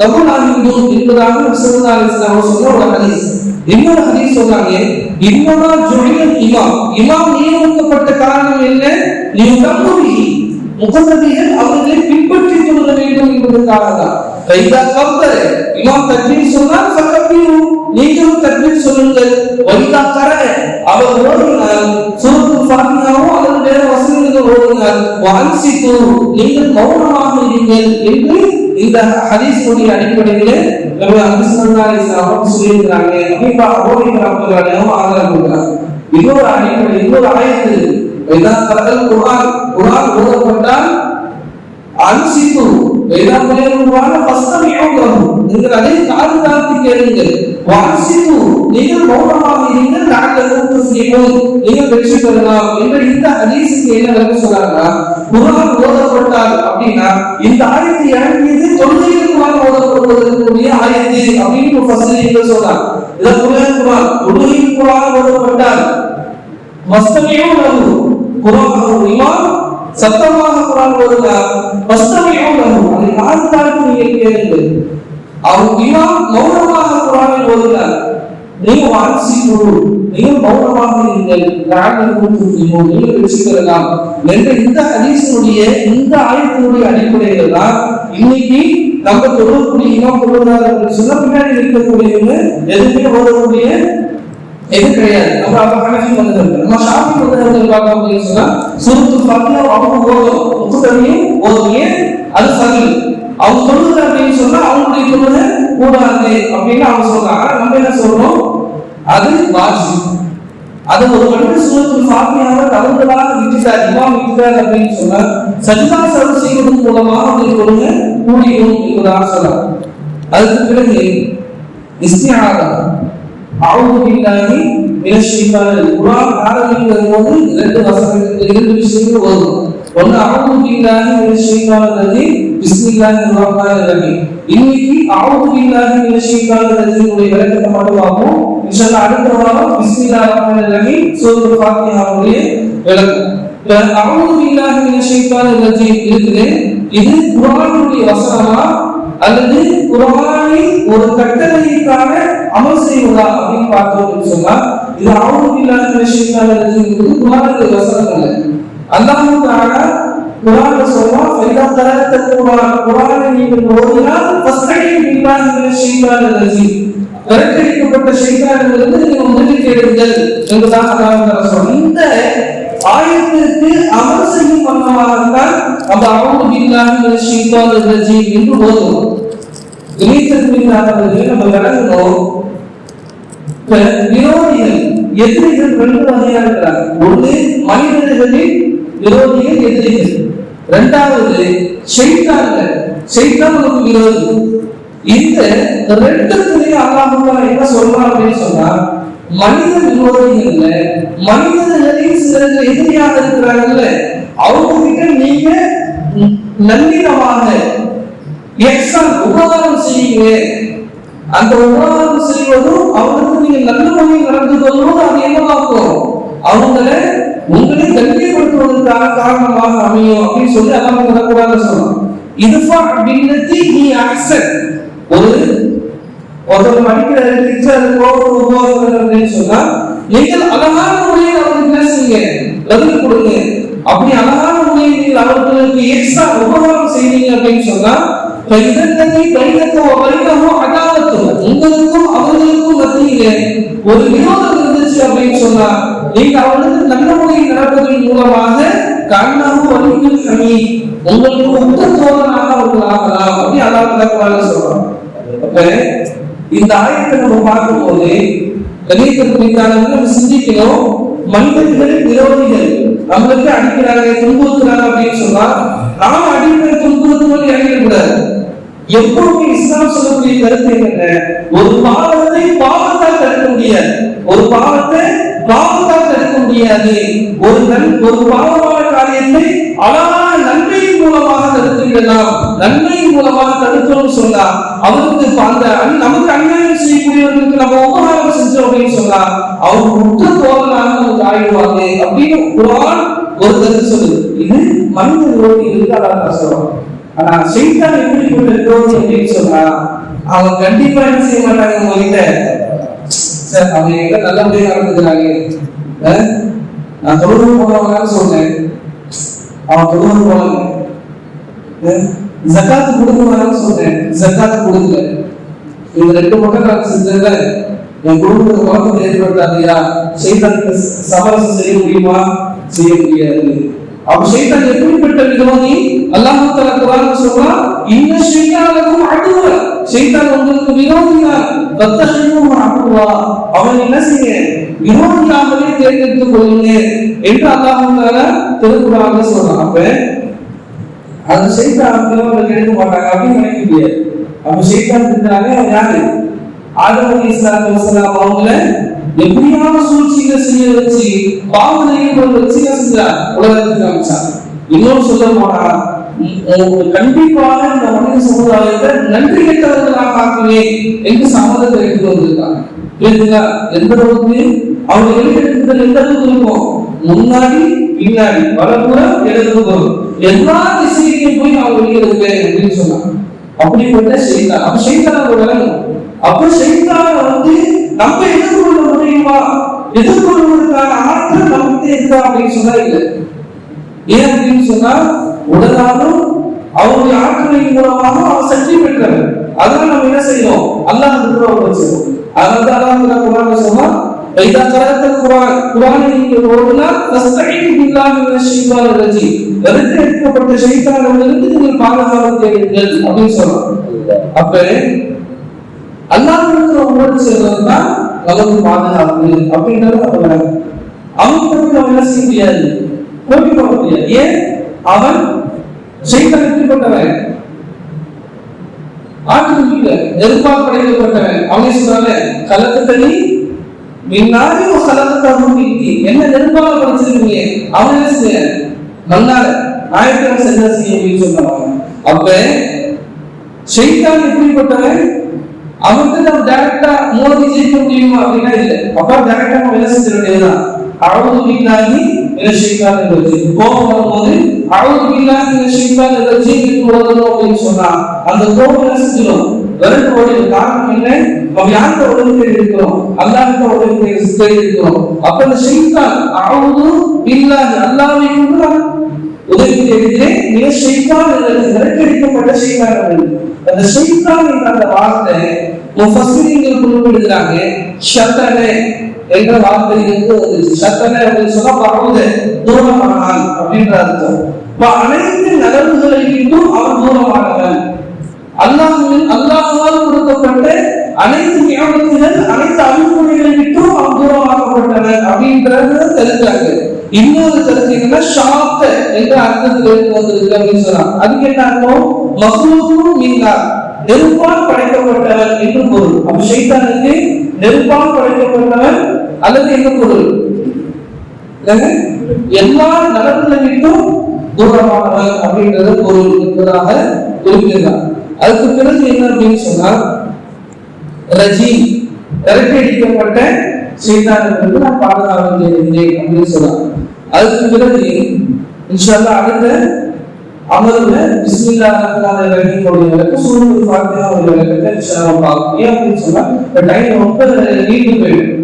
கபூலாகிவிடும் என்பதாக ஸல்லல்லாஹு அலைஹி வஸல்லம் சொன்ன ஒரு ஹதீஸ். இன்னொரு ஹதீஸ் சொல்றாங்க, இன்னொரு ஜுஹில் இமாம், இமாம் நியமிக்கப்பட்ட காரணம் என்ன, லியுதம்மி முஹம்மதிகள் அவர்களை பின்பற்றி தொழுக வேண்டும் என்பதற்காக தான். ரைதா கப்தர இமாம் தக்பீர் சொன்னால் ஃபகபீரு, நீங்களும் தக்பீர் சொல்லுங்கள். வைதா கர அவர் ஓதினால் சூரத்துல் ஃபாத்திஹாவும் அதன் வேற வசனங்கள் ஓதினால் வஅன்சிது நீங்கள் மௌனமாக இருங்கள் என்று இந்த ஹதீஸுடைய அடிப்படையில் நபி ஸல்லல்லாஹு அலைஹி வஸல்லம் சொல்லியிருக்கிறாங்க. அப்ப அபூ ரஹ்மத்துல்லாஹி ஆதாரம் கொடுக்கிறாங்க. இன்னொரு அடிப்படை, இன்னொரு ஆயத்து, வைதா கரல் குர்ஆன், குர்ஆன் ஓதப்பட்டால் அன்சிது வைதா கரல் குர்ஆன் ஃபஸ்தமிஉ லஹு, நீங்கள் அதை காது தாழ்த்தி கேளுங்கள். வஅன்சிது நீங்கள் மௌனமாக இருங்கள், லஅல்லகும் துஃப்லிஹூன், நீங்கள் வெற்றி பெறலாம் என்ற இந்த ஹதீஸுக்கு என்ன விளக்கம் சொல்றாங்க, குர்ஆன் ஓதப்பட்டால் அப்படின்னா இந்த ஆயத்து இறங்கியது தொழுகையில் குர்ஆன் ஓதப்படுவதற்குரிய ஆயத்து அப்படின்னு முஃபஸ்ஸிரீன்கள் சொல்றாங்க. இத குர்ஆன் தொழுகையில் குர்ஆன் ஓதப்பட்டால் ஃபஸ்தமிஉ லஹு, குர்ஆன் இமாம் சத்தமாக குர்ஆன் ஓதுனார், ஃபஸ்தமிஉ லஹு, அதை காது தாழ்த்தி நீங்கள் கேளுங்கள். அவர் இமாம் மௌனமாக குர்ஆனை ஓதுனார், நீங்கள் வாசித்து நீங்கள் மௌனமாக இருங்கள், நீங்கள் வெற்றி பெறலாம் என்ற இந்த ஹதீஸுடைய இந்த ஆயத்தினுடைய அடிப்படையில் தான் இன்னைக்கு நம்ம தொழக்கூடிய இமாம் தொழுகிறார் அப்படின்னு சொன்னா பின்னாடி இருக்கக்கூடியவங்க எதுவுமே ஓதக்கூடிய எது கிடையாது. நம்ம அப்ப ஹனஃபி மதம் நம்ம ஷாஃபி மதம் பார்க்க அப்படின்னு சொன்னா சூரத்துல் ஃபாத்திஹா அவங்க ஓதும் முத்துதவியும் ஓதுங்க அது சரி. அவங்க தொழுகிறார் அப்படின்னு சொன்னா அவங்களுடைய தொழுகை கூடாது அப்படின்னு அவங்க சொல்றாங்க. நம்ம என்ன சொல்றோம், அது வாஜிப். அது ஒரு மனிதர் சூரத்துல் ஃபாத்திஹாவை தவறுதலாக விட்டுட்டார், இமாம் விட்டுட்டார் அப்படின்னு சொன்னா சஜ்தா சர்வ் செய்வதன் மூலமாக அவருடைய தொழுகை கூடிடும் என்பதாக சொல்லலாம். அதுக்கு பிறகு இஸ்திஆதா அஊது பில்லாஹி மினஷ் ஷைத்தானிர் குர்ஆன் ஆரம்பிக்கும் போது இரண்டு வசனங்கள் இரண்டு விஷயங்கள் வரும். ஒன்னு அஊது பில்லாஹி மினஷ் ஷைத்தானிர் ரஜீம் பிஸ்மில்லாஹிர் ரஹ்மானிர் ரஹீம். இன்னைக்கு அஊது பில்லாஹி மினஷ் ஷைத்தானிர் ரஜீம் உடைய விளக்கத்தை மட்டும் பார்ப்போம். இன்ஷாஅல்லாஹ் அடுத்த வாரம் பிஸ்மில்லாஹிர் ரஹ்மானிர் ரஹீம் சூரத்துல் ஃபாத்திஹாவுடைய விளக்கம். அஊது பில்லாஹி மினஷ் ஷைத்தானிர் ரஜீம் இருக்குது. இது குர்ஆனுடைய வசனமா அல்லது குர்ஆனை ஒரு கட்டளைக்காக அமல் செய்வதா அப்படின்னு பார்த்தோம்னு சொன்னா இது அஊது பில்லாஹி மினஷ் ஷைத்தானிர் ரஜீம் குர்ஆனுடைய வசனம் அல்ல. அல்லாஹ் தஆலா குர்ஆன்ல சொல்றான் ஃபைதா தரத்த குர்ஆனை நீங்கள் ஓதினால் ஃபஸ்தஈன் பில்லாஹி மினஷ் ஷைத்தானிர் ரஜீம். விரட்டடிக்கப்பட்ட ஷைத்தானிலிருந்து நீங்கள் உதவி தேடுங்கள் என்பதாக அல்லாஹ் தஆலா சொல்றான். இந்த ஆயத்திற்கு அமல் செய்யும் வண்ணமாகத்தான் அந்த அஊது பில்லாஹி மினஷ் ஷைத்தானிர் ரஜீம் என்று ஓதுவோம். இணையத்திற்கு நம்ம விளங்கணும். விரோதிகள் எதிரிகள் ரெண்டு வகையாக இருக்கிறாங்க. ஒன்று மனிதர்களின் விரோதிகள் எதிரிகள், இரண்டாவது ஷைத்தான்கள், ஷைத்தானுக்கு விரோதி. இந்த ரெண்டுத்துலயும் அல்லாஹ் என்ன சொல்றான் அப்படின்னு சொன்னா மனித விரோதிகள்ல மனிதர்களின் சிலர்கள் எதிரியாக இருக்கிறாங்கல்ல அவங்க கிட்ட நீங்க நல்லிடமாக உபகாரம் செய்யுங்க. அந்த உபகாரம் செய்வதும் அவங்களுக்கு நீங்க நல்ல முறையில் நடந்து கொள்வதும் அது என்னவாக்கும் அவங்களை உங்களை கண்ணியப்படுத்துவதற்கான காரணமாக அமையும் அப்படின்னு சொல்லி அல்லாஹ் கூடாது சொல்லலாம். இதுஃபா பில்லதி ஹி அஹ்சன். ஒருத்தர் அடிக்கிற டீச்சர் கோபம் அப்படின்னு சொன்னா நீங்கள் அழகான முறையில் அவருக்கு என்ன செய்யுங்க, பதில் கொடுங்க. அப்படி அழகான முறையில் நீங்கள் அவர்களுக்கு எக்ஸ்ட்ரா உபகாரம் செய்வீங்க அப்படின்னு சொன்னா உங்களுக்கும் அவர்களுக்கும் மத்தியிலே ஒரு விரோதம் இருந்துச்சு அப்படின்னு சொன்னா நீங்க அவர்களுக்கு நல்ல முறையில் நடப்பதன் மூலமாக கண்ணாவும் வலிக்கும் கனி உங்களுக்கு உத்த தோழனாக அவர்கள் ஆகலாம் அப்படி அல்லாஹ் சொல்றாங்க. அப்ப இந்த ஆயத்தை நம்ம பார்க்கும் போது நம்ம சிந்திக்கணும். மனிதர்களின் விரோதிகள் நம்மளுக்கு அடிக்கிறாங்க துன்புறுத்துறாங்க அப்படின்னு சொன்னா நாம அடிக்கிற துன்புறுத்துவது இறங்கிடக்கூடாது. எப்பவுமே இஸ்லாம் சொல்லக்கூடிய கருத்து என்ன, ஒரு பாவத்தை பாவத்தால் தடுக்க முடியாது, ஒரு பாவத்தை பாவத்தால் தடுக்க முடியாது. ஒரு பாவமான காரியத்தை அழகான நன்மையின் மூலமாக தடுத்துவிடலாம். நன்மையின் மூலமாக தடுக்கணும்னு சொன்னா அவருக்கு அந்த நமக்கு அநியாயம் செய்யக்கூடியவர்களுக்கு நம்ம உபகாரம் செஞ்சோம் அப்படின்னு சொன்னா அவங்க முற்ற தோழனாக நமக்கு ஆயிடுவாங்க அப்படின்னு குர்ஆன் ஒரு கருத்து சொல்லுது. இது மனித விரோதிகளுக்கு அல்லாஹ் சொல்றான். ஆனா ஷைத்தான் எப்படிப்பட்ட விரோதி அப்படின்னு சொன்னா அவன் கண்டிப்பா என்ன செய்ய மாட்டாங்க, உங்ககிட்ட சார் அவங்க எங்க நல்லபடியா நடந்துக்கிறாங்க, நான் தொழுது போனவங்கன்னு சொன்னேன், அவன் தொழுது போனாங்க, ஜக்காத்து கொடுக்கணும்னு சொன்னேன், ஜக்காத்து கொடுக்கல. இந்த ரெண்டு மட்டும் நான் செஞ்சதுல என் குடும்பத்துக்கு குழப்பத்தை ஏற்படுத்தாதையா, ஷைத்தானுக்கு சமரசம் செய்ய முடியுமா? செய்ய முடியாது. அப்ப ஷைத்தான் எப்படிப்பட்ட விரோதி? அல்லாஹ் தஆலா குர்ஆன்ல சொல்றான், இன்ன ஷைத்தானக்கும் அதுவ, ஷைத்தான் உங்களுக்கு விரோதிதான். தத்தஹிதுஹு அதுவா, அவன் என்ன செய்ய விரோதியாகவே தேர்ந்தெடுத்துக் கொள்ளுங்க என்று அல்லாஹ் தஆலா திருக்குர்ஆன்ல சொல்றான். அப்ப அந்த ஷைத்தான் விரோதிகள் எடுக்க மாட்டாங்க அப்படின்னு நினைக்க முடியாது. அப்ப ஷைத்தான் இருந்தாங்க யாரு? ஆதம் அலைஹிஸ்ஸலாத்து வஸலாம் அவங்கள எப்படியான சூழ்ச்சிகளை செய்ய வச்சு பாவனைகள் வச்சு உலகத்துக்கு காமிச்சாங்க. இன்னொரு சொல்ல போனா கண்டிப்பாக இந்த மனித சமுதாயத்தை நன்றி கெட்டவர்களாக ஆக்குவேன் என்று சம்மதத்தை எடுத்து வந்திருக்காங்க. புரியுதுங்களா? எந்த அளவுக்கு அவங்க எழுதிட்டு எந்த அளவுக்கு இருக்கும், முன்னாடி பின்னாடி வலப்புறம் இடதுபுறம் எல்லா திசையிலையும் போய் அவங்க வெளியிடுவேன் அப்படின்னு சொன்னாங்க. அப்படிப்பட்ட ஷைத்தான். அப்ப ஷைத்தான் விளங்கும். அப்ப ஷைத்தான் நம்ம எதிர்கொள்ள முடியுமா, எதிர்கொள்வதற்கான ஆற்றல் நமக்கு இருக்கா அப்படின்னு சொன்னா இல்லை. ஏன் அப்படின்னு சொன்னா உடனாலும் அவருடைய ஆற்றலின் மூலமாக அவர் சக்தி பெற்றவர். அதனால நம்ம என்ன செய்யணும்? அல்லாஹ் வச்சுக்கணும். அதனால அல்லாஹ் குர்ஆன்ல சொல்றான், "இதா கரஅத்தல் குர்ஆனை நீங்கள் ஓதுனா ஃபஸ்தஈனு பில்லாஹி மினஷ் ஷைத்தானிர் ரஜீம்." எடுக்கப்பட்ட ஷைத்தானிலிருந்து நீங்கள் பாதுகாப்பு தேடுங்கள் அப்படின்னு சொல்றான். அப்ப அல்லாஹ்வுக்கு உங்களோடு சேர்றதுன்னா நமக்கு பாதுகாப்பு அப்படின்றது அவங்க என்ன செய்ய முடியாது, போட்டி போட முடியாது. ஏன்? அவன் ஷைத்தான் எப்படிப்பட்டவன்? ஆற்றல் நெருப்பால் படைக்கப்பட்டவன். அவனே சொல்றாங்க, கலக்கத்தனி மின்னாரி ஒரு கலக்கத்தாகும் என்ன நெருப்பாக படைச்சிருக்கீங்க. அவன் என்ன செய்ய நல்லால நாயக்கன் செஞ்ச செய்ய அப்படின்னு சொன்னாங்க. அப்ப ஷைத்தான் எப்படிப்பட்டவன்? அவனுக்கு நம்ம டைரக்டா மோதி ஜெயிக்க முடியுமா அப்படின்னா இல்லை. அப்ப டைரக்டா நம்ம என்ன செஞ்சிட வேண்டியதுதான், அவுது பில்லாஹி மினஷ் ஷைத்தானிர் ரஜீம். கோபம் வரும்போது அவுது பில்லாஹி மினஷ் ஷைத்தானிர் ரஜீம் என்று ஓதணும் அப்படின்னு சொன்னா அந்த கோபம் என்ன செஞ்சிடும், விரட்டு ஓடிடும். காரணம் என்ன? நம்ம யார்கிட்ட உதவி இருக்கிறோம்? அல்லாஹ்கிட்ட உதவி இருக்கிறோம். அப்ப அந்த ஷைத்தான் அவுது பில்லாஹி அல்லாஹ்வை கொண்டு உதவி தேடுகிறேன் மினஷ் ஷைத்தானிர் ரஜீம், விரட்டடிக்கப்பட்ட ஷைத்தான். அந்த ஷைத்தான் என்ற அந்த வார்த்தை முஃபஸ்ஸிரீன்கள் குறிப்பிடுகிறாங்க. ஷத்தனே என்ற வார்த்தையிலிருந்து வந்துச்சு. ஷத்தனே அப்படின்னு சொன்னா பரவுது, தூரமானான் அப்படின்ற அர்த்தம். அனைத்து நலவுகளை விட்டும் அவன் தூரமானவன். அல்லாஹ்வால் கொடுக்கப்பட்ட அனைத்து நியமத்துகள், அனைத்து அனுமதிகளை விட்டும் அவன் தூரமாக்கப்பட்டவன் அப்படின்றது தெரிஞ்சாங்க. இன்னொரு கருத்து ஷாப்த என்ற அர்த்தத்தில் வந்திருக்கு அப்படின்னு சொன்னான். அதுக்கு என்ன அர்த்தம்? மஹ்லூக்கும் மின்னார், நெருப்பால் படைக்கப்பட்டவன் என்று பொருள். அப்ப ஷைத்தானுக்கு நெருப்பால் படைக்கப்பட்டவன் அல்லது என்ன பொருள்? எல்லா நலன்களை விட்டும் தூரமானவன் அப்படின்றது பொருள் என்பதாக குறிப்பிடுகிறார். அதுக்கு பிறகு என்ன அப்படின்னு சொன்னால், ரஜீம் விரட்டடிக்கப்பட்ட ஷைத்தானிலிருந்து நான் பாதுகாப்பு தேடுகிறேன் அப்படின்னு சொன்னார். அதுக்கு பிறகு இன்ஷா அல்லாஹ் அடுத்த அமர்வுல பிஸ்மில்லாஹிர் ரஹ்மானிர் ரஹீம் ஓதுவதற்கு சூரத்துல் ஃபாத்திஹா ஓதுவதற்கு இன்ஷா அல்லாஹ் பார்ப்போம். ஏன் அப்படின்னு சொன்னா இந்த டைம் ரொம்ப நீண்டு போயிடும்.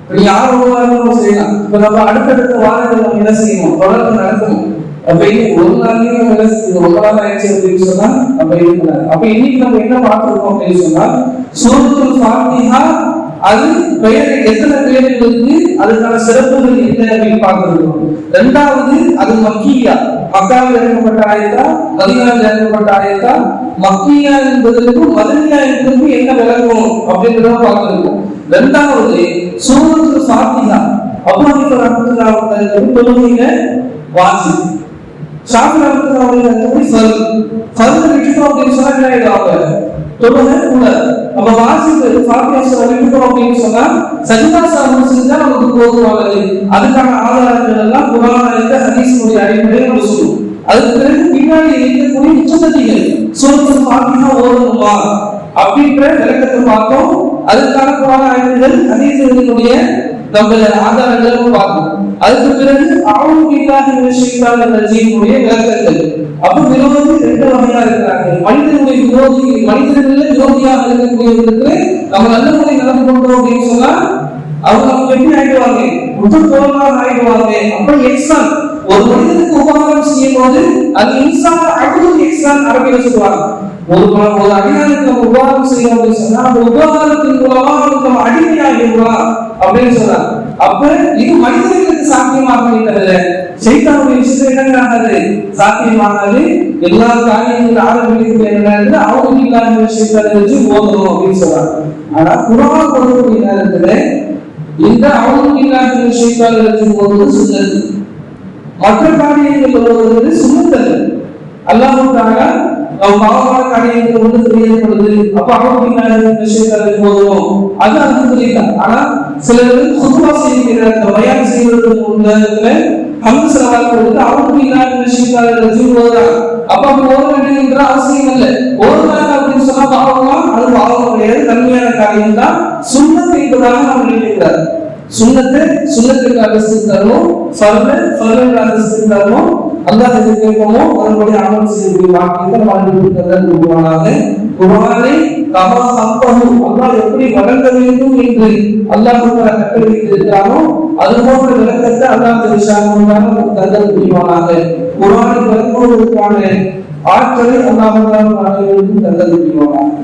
இப்ப யார் ஓதுவாலும் செய்யலாம். இப்ப நம்ம அடுத்தடுத்த வாரங்கள் நம்ம என்ன செய்யணும், தொடர்ந்து நடத்தணும். அப்ப இன்னைக்கு ஒரு நாளைக்கு நம்ம என்ன செய்யணும், ஒரு நாள் ஆயிடுச்சு அப்படின்னு சொன்னா அப்ப இருக்கக்கூடாது. அப்ப இன்னைக்கு நம்ம என்ன பார்த்துருக்கோம் அப்படின்னு சொன்னா சூரத்துல் ஃபாத்திஹா அது பெயர் எத்தனை பெயர்கள் இருக்கு, அதுக்கான சிறப்புகள் என்ன அப்படின்னு பார்த்திருக்கோம். இரண்டாவது அது மக்கியா, மக்காவில் இறக்கப்பட்ட ஆயத்தா, மதீனாவில் இறக்கப்பட்ட ஆயத்தா, மக்கியா என்பதற்கு மதனியா என்பதற்கு என்ன விளக்கம் அப்படின்றத பார்த்திருக்கோம். இரண்டாவது சூரத்துல் ஃபாத்திஹா அபூ ஹனீஃபா ரஹ்மத்துல்லாஹி அலைஹி தொழுகையில வாஜிப், ஷாஃபி ரஹ்மத்துல்லாஹி அலைஹி ஃபர்து விட்டுட்டோம் அப்படின்னு சொன்னா என்ன ஆயிடும், தொழுகை கூடாது. அப்ப வாஜிப் ஃபாத்திஹா விட்டுட்டோம் அப்படின்னு சொன்னா சஜ்தா சாஹிப் செஞ்சா நமக்கு போதுமானது. அதுக்கான ஆதாரங்கள் எல்லாம் குர்ஆன்ல ஹதீஸுடைய அடிப்படையில் நம்ம சொல்லுவோம். அதுக்கு பிறகு பின்னாடி இருக்கக்கூடிய உச்சநதிகள் சூரத்துல் ஃபாத்திஹா ஓதணுமா அப்படின்ற விளக்கத்தை பார்த்தோம். அதுக்கான குர்ஆன் ஆயத்துகள் ஹதீஸுடைய நம்ம ஆதாரங்களை பார்த்தோம். அதுக்கு பிறகு அஊது பில்லாஹி மினஷ் ஷைத்தானிர் ரஜீம் உடைய விளக்கங்கள். அப்ப விரோதி ரெண்டு வகையா இருக்கிறாங்க. மனிதனுடைய விரோதி, மனிதர்களே விரோதியாக இருக்கக்கூடியவர்களுக்கு நம்ம நல்ல முறை நடந்து கொண்டோம் அப்படின்னு சொன்னா அவங்க நமக்கு எப்படி ஆயிடுவாங்க, முற்றுத்தோழமாக ஆயிடுவாங்க. அப்ப எக்ஸான் ஒரு மனிதனுக்கு உபகாரம் செய்யும் போது அது இன்சான் அபுதுல் இஹ்சான் அரபியில சொல்லுவாங்க. ஒரு அடியானுக்கு நம்ம உபகாரம் செய்யணும் அப்படின்னு சொன்னா அந்த உபகாரத்தின் மூலமா நம்ம அடிமையாகிடுவோம் அப்படின்னு சொல்றாங்க. அப்ப இது மனிதர்களுக்கு சாத்தியமாக தவிர ஷைத்தானுடைய விஷயத்துல என்னங்கிறாங்க சாத்தியமானது. எல்லா காரியங்களும் ஆரம்பிக்கக்கூடிய அவங்க இல்லாத விஷயத்தை வச்சு ஓதணும் அப்படின்னு சொல்றாங்க. ஆனா குர்ஆன் ஓதக்கூடிய நேரத்துல இந்த அவங்க இல்லாத விஷயத்தை வச்சு ஓதுவது சுன்னத், மற்ற காரியங்கள் ஓதுவது சுன்னத் அல்ல. அல்லாஹ் தஆலா பாவமான காரியங்கள் ஒன்று தெரியப்படுது. அப்ப அவங்க இல்லாத விஷயத்தை ஓதுவோம், அது அல்ஹம்துலில்லாஹ். ஆனா சிலருக்கு குத்பா செய்கிற பயான் செய்வதற்கு முன்னத்துல ஹம்து ஸலவாத் கொடுத்து அவங்க இல்லாத விஷயத்தை வச்சு ஓதுறாங்க. அப்ப ஓத வேண்டியதுன்ற அவசியம் இல்லை. ஓதுறாங்க அப்படின்னு சொன்னா பாவமா, அது பாவம் கிடையாது, நன்மையான காரியம் தான். சுன்னத் என்பதாக நாம் நினைக்கிறார். சுன்னத்துக்கு அந்தஸ்து தரணும், ஃபர்லுக்கு அந்தஸ்து தரணும். அல்லாஹ் எது கேட்போமோ அதன்படி அமல் செய்யக்கூடிய வாக்கியங்கள் வாழ்ந்து உருவானாக. குர்ஆனை கமா ஹப்பஹு அல்லாஹ் எப்படி வழங்க வேண்டும் என்று அல்லாஹ் கட்டளையிட்டிருக்கிறானோ அது போன்ற விளக்கத்தை அல்லாஹ் தந்தல் புரிவானாக. குர்ஆனை வழங்குவதற்கான ஆற்றலை அல்லாஹ் அனைவருக்கும் தந்தது புரிவானாக.